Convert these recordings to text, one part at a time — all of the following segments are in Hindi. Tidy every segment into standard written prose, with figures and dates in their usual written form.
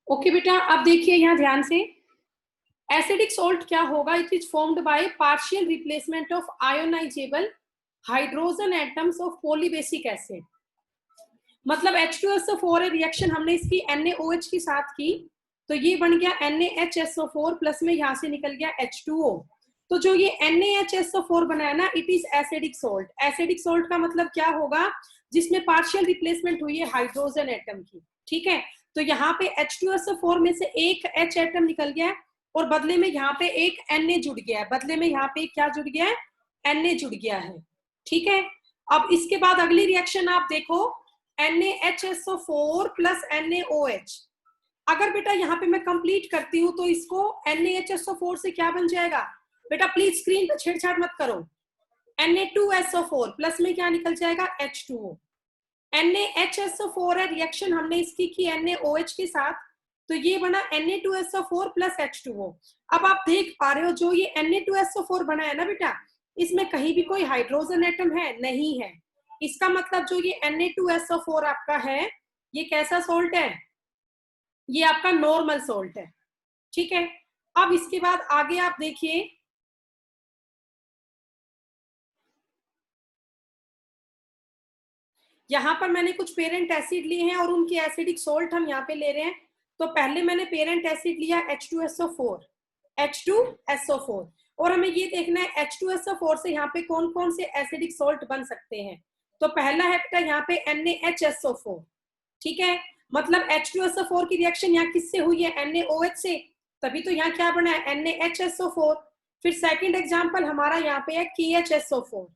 ओके बेटा, अब देखिए यहाँ ध्यान से। एसिडिक सोल्ट क्या होगा? It is formed by partial replacement of ionisable hydrogen atoms of polybasic acid. मतलब H2SO4 है, रिएक्शन हमने इसकी NaOH के साथ की तो ये बन गया NaHSO4 प्लस में यहाँ से निकल गया H2O। तो जो ये NaHSO4 बना है ना, it is acidic salt. Acidic salt का मतलब क्या होगा? जिसमें पार्शियल रिप्लेसमेंट हुई है हाइड्रोजन एटम की। ठीक है, तो यहाँ पे H2SO4 में से एक H एटम निकल गया है और बदले में यहाँ पे एक Na जुड़ गया है। बदले में यहाँ पे क्या जुड़ गया है? Na जुड़ गया है। ठीक है, अब इसके बाद अगली रिएक्शन आप देखो, NaHSO4 प्लस NaOH। अगर बेटा यहाँ पे मैं कंप्लीट करती हूँ तो इसको NaHSO4 से क्या बन जाएगा? बेटा प्लीज स्क्रीन पे छेड़छाड़ मत करो। Na2SO4 प्लस में क्या निकल जाएगा? H2O। NaHSO4 है, रिएक्शन हमने इसकी की NaOH के साथ तो ये बना Na2SO4 प्लस H2O। अब आप देख पा रहे हो जो ये Na2SO4 बना है ना बेटा, इसमें कहीं भी कोई हाइड्रोजन एटम है? नहीं है। इसका मतलब जो ये Na2SO4 आपका है, ये कैसा सोल्ट है? ये आपका नॉर्मल सोल्ट है। ठीक है, अब इसके बाद आगे आप देखिए, यहां पर मैंने कुछ पेरेंट एसिड लिए हैं और उनकी एसिडिक सोल्ट हम यहाँ पे ले रहे हैं। तो पहले मैंने पेरेंट एसिड लिया H2SO4 और हमें ये देखना है H2SO4 से यहाँ पे कौन कौन से एसिडिक सोल्ट बन सकते हैं। तो पहला है बेटा यहाँ पे NaHSO4। ठीक है, मतलब H2SO4 की रिएक्शन यहाँ किससे हुई है? NaOH से, तभी तो यहाँ क्या बना है? NaHSO4। फिर सेकंड एग्जांपल हमारा यहाँ पे है KHSO4।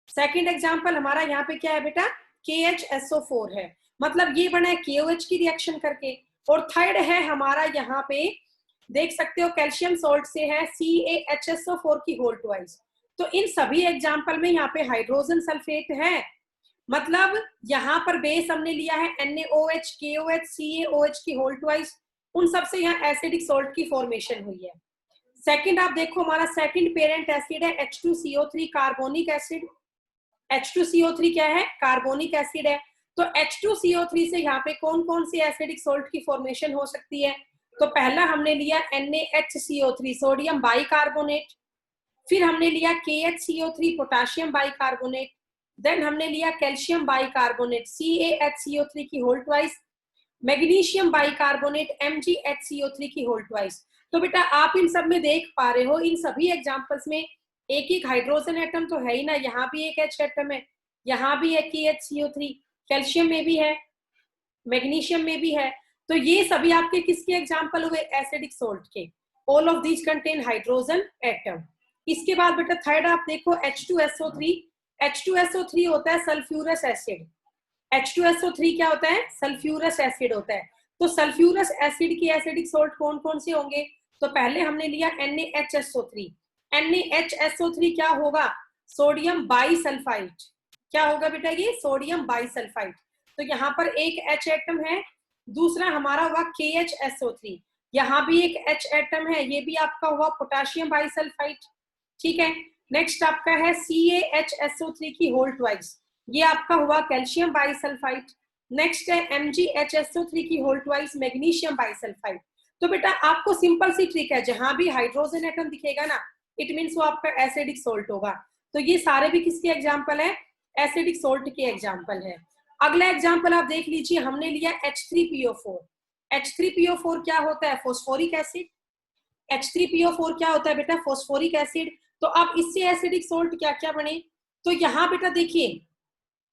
सेकंड एग्जांपल हमारा यहाँ पे क्या है बेटा? KHSO4 है, मतलब ये बना है KOH की रिएक्शन करके। और थर्ड है हमारा यहाँ पे देख सकते हो कैल्शियम सोल्ट से है CaHSO4 की होल ट्वाइस। तो इन सभी एग्जांपल में यहाँ पे हाइड्रोजन सल्फेट है, मतलब यहाँ पर बेस हमने लिया है NaOH, KOH, CaOH की होल ट्वाइस। उन सबसे यहाँ एसिडिक सोल्ट की फॉर्मेशन हुई है। सेकंड आप देखो, हमारा सेकंड पेरेंट एसिड है H2CO3 कार्बोनिक एसिड। H2CO3 क्या है? कार्बोनिक एसिड है। तो H2CO3 से यहाँ पे कौन कौन सी एसिडिक सोल्ट की फॉर्मेशन हो सकती है? तो पहला हमने लिया NaHCO3 सोडियम बाइकार्बोनेट, फिर हमने लिया KHCO3 पोटाशियम बाइकार्बोनेट, देन हमने लिया कैल्शियम बाइकार्बोनेट CaHCO3 की whole twice, magnesium bicarbonate MgHCO3 की होल ट्वाइस। तो बेटा आप इन सब में देख पा रहे हो, इन सभी एग्जांपल्स में एक एक हाइड्रोजन एटम तो है ही ना। यहाँ भी एक H एटम है, यहाँ भी है KHCO3, कैल्शियम में भी है, मैग्नीशियम में भी है। तो ये सभी आपके किसके एग्जांपल हुए? एसिडिक सोल्ट के। All of these contain hydrogen atom. इसके बाद बेटा थर्ड आप देखो H2SO3। H2SO3 होता है सल्फ्यूरस एसिड। H2SO3 क्या होता है? सल्फ्यूरस एसिड होता है। तो सल्फ्यूरस एसिड की एसिडिक सोल्ट कौन कौन से होंगे? तो पहले हमने लिया NaHSO3। NaHSO3 क्या होगा? Sodium bisulphide. क्या होगा बेटा? ये सोडियम बाइसल्फाइड। तो यहाँ पर एक H एटम है, दूसरा हमारा हुआ KHSO3, यहाँ भी एक H एटम है, ये भी आपका हुआ पोटाशियम बाइसल्फाइड। ठीक है, नेक्स्ट आपका है CaHSO3 की होल ट्वाइस, ये आपका हुआ कैल्शियम बाइसल्फाइड। नेक्स्ट है MgHSO3 की होल ट्वाइस मैग्नीशियम बाइसल्फाइड। तो बेटा आपको सिंपल सी ट्रिक है, जहां भी हाइड्रोजन एटम दिखेगा ना, इट मीन्स वो आपका एसिडिक सोल्ट होगा। तो ये सारे भी किसके एग्जाम्पल है? एसिडिक सोल्ट के एग्जाम्पल है। अगला एग्जाम्पल आप देख लीजिए, हमने लिया H3PO4। H3PO4 क्या होता है? Phosphoric acid. H3PO4 क्या होता है बेटा? Phosphoric acid. तो अब इससे एसिडिक सोल्ट क्या क्या बने? तो यहाँ बेटा देखिए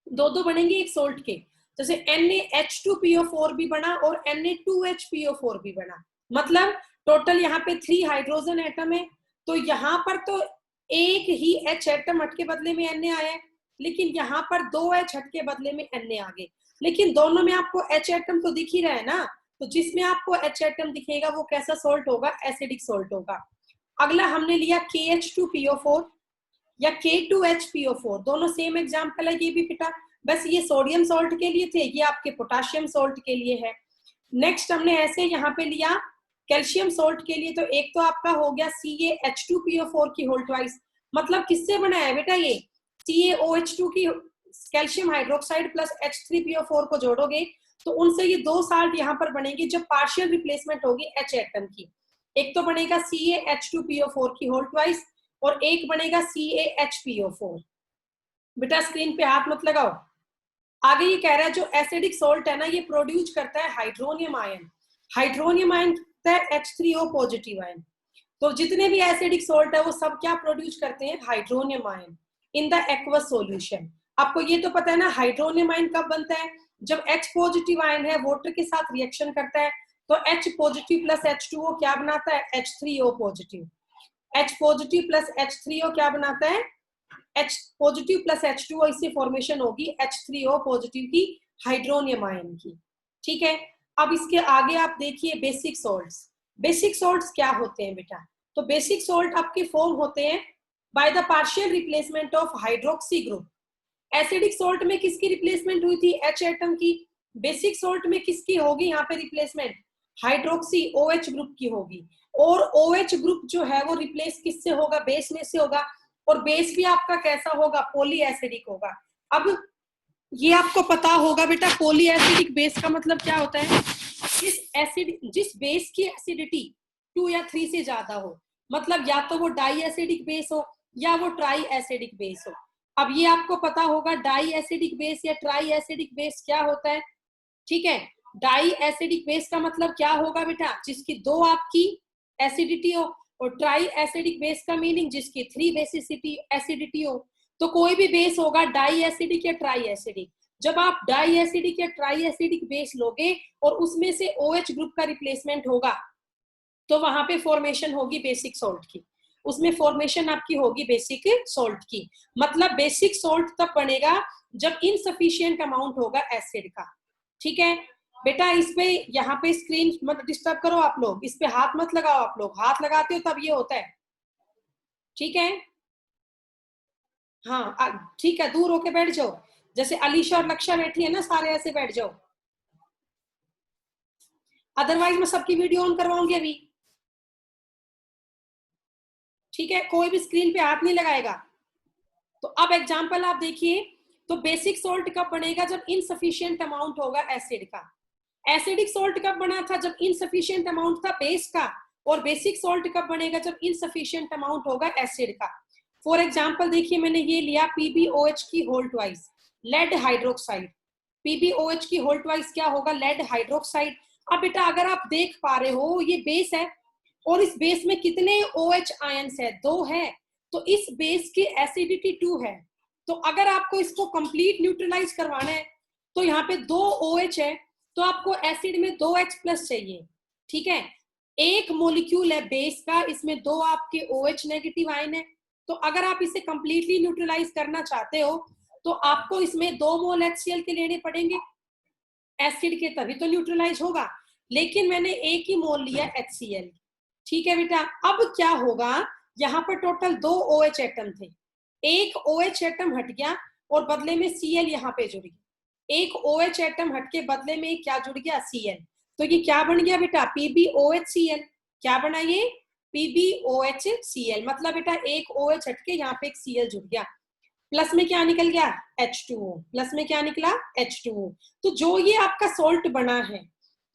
दो दो बनेंगे एक सोल्ट के, जैसे NaH2PO4 भी बना और Na2HPO4 भी बना, मतलब टोटल यहाँ पे 3 हाइड्रोजन एटम है। तो यहाँ पर तो एक ही H एटम हट के बदले में Na आया है, लेकिन यहाँ पर 2 H हट के बदले में Na आ गए, लेकिन दोनों में आपको H एटम तो दिख ही रहा है ना। तो जिसमें आपको H एटम दिखेगा वो कैसा सोल्ट होगा? एसिडिक सोल्ट होगा। अगला हमने लिया KH2PO4 या K2HPO4, दोनों सेम एग्जाम्पल है ये भी बेटा, बस ये सोडियम सोल्ट के लिए थे, ये आपके पोटाशियम सोल्ट के लिए है। नेक्स्ट हमने ऐसे यहाँ पे लिया कैल्शियम सोल्ट के लिए, तो एक तो आपका हो गया CaH2PO4 की होल ट्वाइस, मतलब किससे बना है बेटा? ये CaOH2 की कैल्शियम हाइड्रोक्साइड प्लस H3PO4 को जोड़ोगे तो उनसे ये 2 साल्ट यहाँ पर बनेगी जब पार्शियल रिप्लेसमेंट होगी H एटम की। एक तो बनेगा CaH2PO4 की होल ट्वाइस और एक बनेगा CaHPO4। बेटा स्क्रीन पे हाथ मत लगाओ। आगे ये कह रहा है जो एसिडिक सोल्ट है ना ये प्रोड्यूस करता है हाइड्रोनियम आयन। हाइड्रोनियम आयन करता है H3O पॉजिटिव आयन। तो जितने भी एसिडिक सोल्ट है वो सब क्या प्रोड्यूस करते हैं, hydronium ion in the aqueous solution. आपको ये तो पता है ना हाइड्रोनियम आयन कब बनता है, जब H पॉजिटिव आयन है वाटर के साथ रिएक्शन करता है तो H पॉजिटिव प्लस H2O क्या बनाता है, H3O positive. H positive plus H3O क्या बनाता है, H पॉजिटिव प्लस H2O, इससे फॉर्मेशन होगी H3O पॉजिटिव की, हाइड्रोनियम आयन की। ठीक है, अब इसके आगे आप देखिए बेसिक सॉल्ट्स। बेसिक सॉल्ट्स क्या होते हैं बेटा, तो बेसिक सॉल्ट आपके फॉर्म होते हैं by the partial replacement of hydroxy group. Acidic salt में किसकी रिप्लेसमेंट हुई थी, H एटम की। बेसिक सॉल्ट में किसकी होगी यहाँ पे रिप्लेसमेंट, हाइड्रोक्सी OH ग्रुप की होगी। और OH ग्रुप जो है वो रिप्लेस किससे होगा, बेस में से होगा। और बेस भी आपका कैसा होगा, पॉली एसिडिक होगा। अब ये आपको पता होगा बेटा पॉली एसिडिक बेस का मतलब क्या होता है, जिस बेस की एसिडिटी 2 या 3 से ज्यादा हो, मतलब या तो वो डाई एसिडिक बेस हो या वो ट्राई एसिडिक बेस हो। अब ये आपको पता होगा डाई एसिडिक बेस या ट्राई एसिडिक बेस क्या होता है। ठीक है, डाई एसिडिक बेस का मतलब क्या होगा बेटा, जिसकी 2 आपकी एसिडिटी हो। और ट्राई एसिडिक बेस का मीनिंग जिसकी 3 बेसिसिटी एसिडिटी हो। तो कोई भी बेस होगा डाई एसिडिक या ट्राई एसिडिक। जब आप डाई एसिडिक या ट्राई एसिडिक बेस लोगे और उसमें से OH ग्रुप का रिप्लेसमेंट होगा तो वहां पे फॉर्मेशन होगी बेसिक सॉल्ट की, उसमें फॉर्मेशन आपकी होगी बेसिक सॉल्ट की। मतलब बेसिक सॉल्ट तब बनेगा जब इनसफिशिएंट अमाउंट होगा एसिड का। ठीक है बेटा, इस पे यहाँ पे स्क्रीन मत डिस्टर्ब करो आप लोग, इस पे हाथ मत लगाओ आप लोग, हाथ लगाते हो तब ये होता है। ठीक है, हाँ ठीक है, दूर होके बैठ जाओ, जैसे अलीशा और लक्षा बैठी है ना, सारे ऐसे बैठ जाओ, अदरवाइज मैं सबकी वीडियो ऑन करवाऊंगी अभी। ठीक है, कोई भी स्क्रीन पे हाथ नहीं लगाएगा। तो अब एग्जांपल आप देखिए, तो बेसिक सॉल्ट कब बनेगा, जब इनसफिशिएंट अमाउंट होगा एसिड का। एसिडिक सॉल्ट कब बना था, जब इनसफिशिएंट अमाउंट था बेस का। और बेसिक सॉल्ट कब बनेगा, जब इनसफिशिएंट अमाउंट होगा एसिड का। फॉर एग्जांपल देखिए, मैंने ये लिया PbOH की whole twice lead hydroxide. PbOH की होल ट्वाइस क्या होगा, लेड हाइड्रोक्साइड। अब बेटा अगर आप देख पा रहे हो ये बेस है और इस बेस में कितने OH आयंस है, 2 है। तो इस बेस की एसिडिटी 2 है। तो अगर आपको इसको कंप्लीट न्यूट्रलाइज करवाना है तो यहाँ पे 2 OH है, तो आपको एसिड में 2H प्लस चाहिए। ठीक है, एक मोलिक्यूल है बेस का, इसमें 2 आपके OH नेगेटिव आयन है। तो अगर आप इसे कंप्लीटली न्यूट्रलाइज करना चाहते हो तो आपको इसमें 2 मोल HCl के लेने पड़ेंगे एसिड के, तभी तो न्यूट्रलाइज होगा। लेकिन मैंने एक ही मोल लिया HCl। ठीक है बेटा, अब क्या होगा, यहाँ पर टोटल 2 OH एटम थे, एक OH एटम हट गया और बदले में Cl यहाँ पे जुड़ गया। एक OH एटम हटके बदले में क्या जुड़ गया, Cl। तो ये क्या बन गया बेटा, PbOHCl। क्या बना ये, PbOHCl। मतलब बेटा एक OH हटके यहाँ पे एक Cl जुड़ गया, प्लस में क्या निकल गया, H2O। प्लस में क्या निकला, H2O। तो जो ये आपका सॉल्ट बना है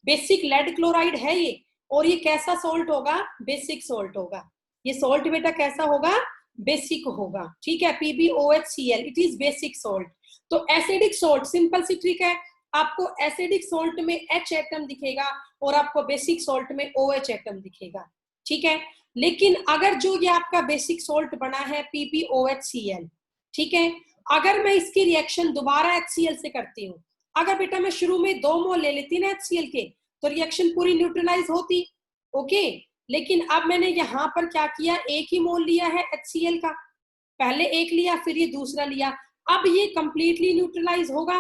बेसिक लेड क्लोराइड है ये, और ये कैसा सॉल्ट होगा, बेसिक सॉल्ट होगा। ये सॉल्ट बेटा कैसा होगा, बेसिक होगा। ठीक है, PbOHCl it is basic salt. तो एसिडिक सॉल्ट सिंपल सी ट्रिक है, आपको एसिडिक सॉल्ट में H एटम दिखेगा और आपको बेसिक सॉल्ट में OH एटम दिखेगा। ठीक है, लेकिन अगर जो ये आपका बेसिक सॉल्ट बना है PbOHCl, ठीक है, अगर मैं इसकी रिएक्शन दोबारा HCl से करती हूँ, अगर बेटा मैं शुरू में 2 मोल ले लेती ना HCl के तो रिएक्शन पूरी न्यूट्रलाइज होती। ओके, लेकिन अब मैंने यहाँ पर क्या किया, एक ही मोल लिया है HCl का, पहले एक लिया फिर ये दूसरा लिया, अब ये कंप्लीटली न्यूट्रलाइज होगा।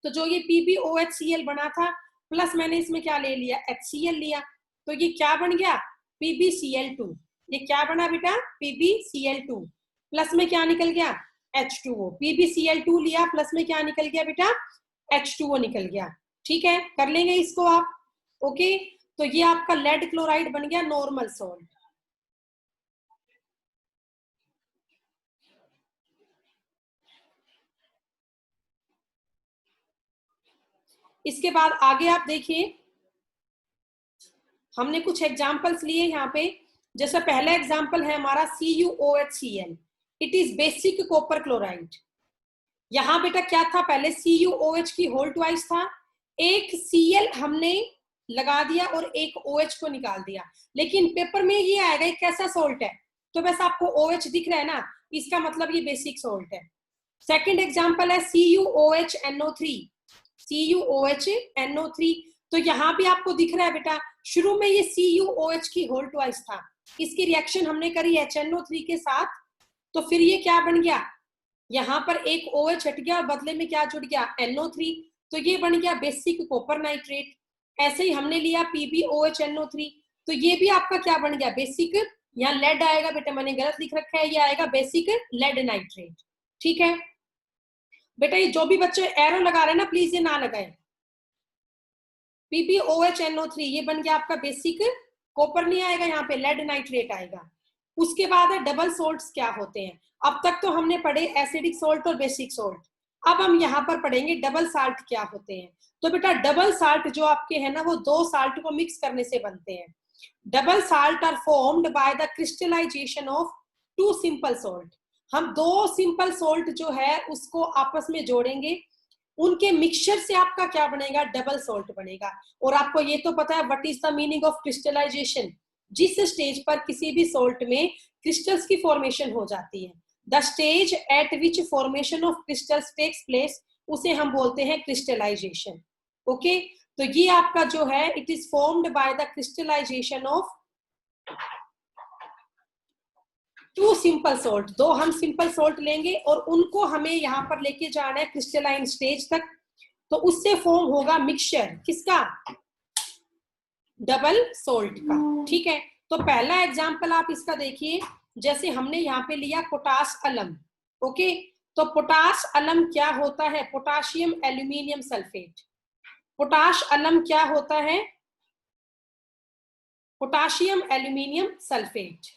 तो जो ये PbOHCl बना था प्लस मैंने इसमें क्या ले लिया, HCl लिया, तो ये क्या बन गया, PbCl2। ये क्या बना बेटा, PbCl2। प्लस में क्या निकल गया, H2O। PbCl2 लिया, प्लस में क्या निकल गया बेटा, H2O निकल गया। ठीक है, कर लेंगे इसको आप। ओके, तो ये आपका लेड क्लोराइड बन गया नॉर्मल सॉल्ट। इसके बाद आगे आप देखिए, हमने कुछ एग्जांपल्स लिए यहाँ पे। जैसा पहला एग्जांपल है हमारा CuOHCl, it is basic copper chloride. यहाँ बेटा क्या था, पहले CuOH की होल ट्वाइस था, एक Cl हमने लगा दिया और एक OH को निकाल दिया। लेकिन पेपर में ये आएगा कैसा सोल्ट है, तो बस आपको OH दिख रहा है ना, इसका मतलब ये बेसिक सोल्ट है। सेकंड एग्जांपल है CuOHNO3, CuOHNO3, तो यहाँ भी आपको दिख रहा है बेटा, शुरू में ये CuOH की होल ट्वाइस था, इसकी रिएक्शन हमने करी HNO3 के साथ, तो फिर ये क्या बन गया, यहाँ पर एक OH हट गया और बदले में क्या जुड़ गया, NO3, तो ये बन गया बेसिक कॉपर नाइट्रेट। ऐसे ही हमने लिया PbOHNO3, तो ये भी आपका क्या बन गया, बेसिक, यहाँ लेड आएगा बेटा, मैंने गलत लिख रखा है, ये आएगा बेसिक लेड नाइट्रेट। ठीक है बेटा, ये जो भी बच्चे एरो लगा रहे हैं ना, प्लीज ये ना लगाए। PbOHNO3 ये बन गया आपका बेसिक कॉपर, नहीं आएगा यहाँ पे, लेड नाइट्रेट आएगा। उसके बाद है डबल सोल्ट्स क्या होते हैं। अब तक तो हमने पढ़े एसिडिक सोल्ट और बेसिक सोल्ट, अब हम यहाँ पर पढ़ेंगे डबल साल्ट क्या होते हैं। तो बेटा डबल साल्ट जो आपके है ना, वो दो साल्ट को मिक्स करने से बनते हैं। Double salt are formed by the crystallisation of two simple salt. हम दो सिंपल सोल्ट जो है उसको आपस में जोड़ेंगे, उनके मिक्सचर से आपका क्या बनेगा, डबल सोल्ट बनेगा। और आपको ये तो पता है what is the meaning of crystallisation, जिस स्टेज पर किसी भी सोल्ट में क्रिस्टल्स की फॉर्मेशन हो जाती है, the stage at which formation of crystals takes place, उसे हम बोलते हैं क्रिस्टलाइजेशन। ओके, तो ये आपका जो है, it is formed by the crystallisation of two simple salt. दो हम सिंपल सोल्ट लेंगे और उनको हमें यहाँ पर लेके जाना है क्रिस्टलाइन स्टेज तक, तो उससे फॉर्म होगा मिक्सचर, किसका, डबल सोल्ट का। ठीक है, तो पहला एग्जांपल आप इसका देखिए, जैसे हमने यहाँ पे लिया पोटास अलम। ओके, तो पोटास अलम क्या होता है, पोटाशियम एल्यूमिनियम सल्फेट। पोटाश अलम क्या होता है, पोटाशियम एल्यूमिनियम सल्फेट।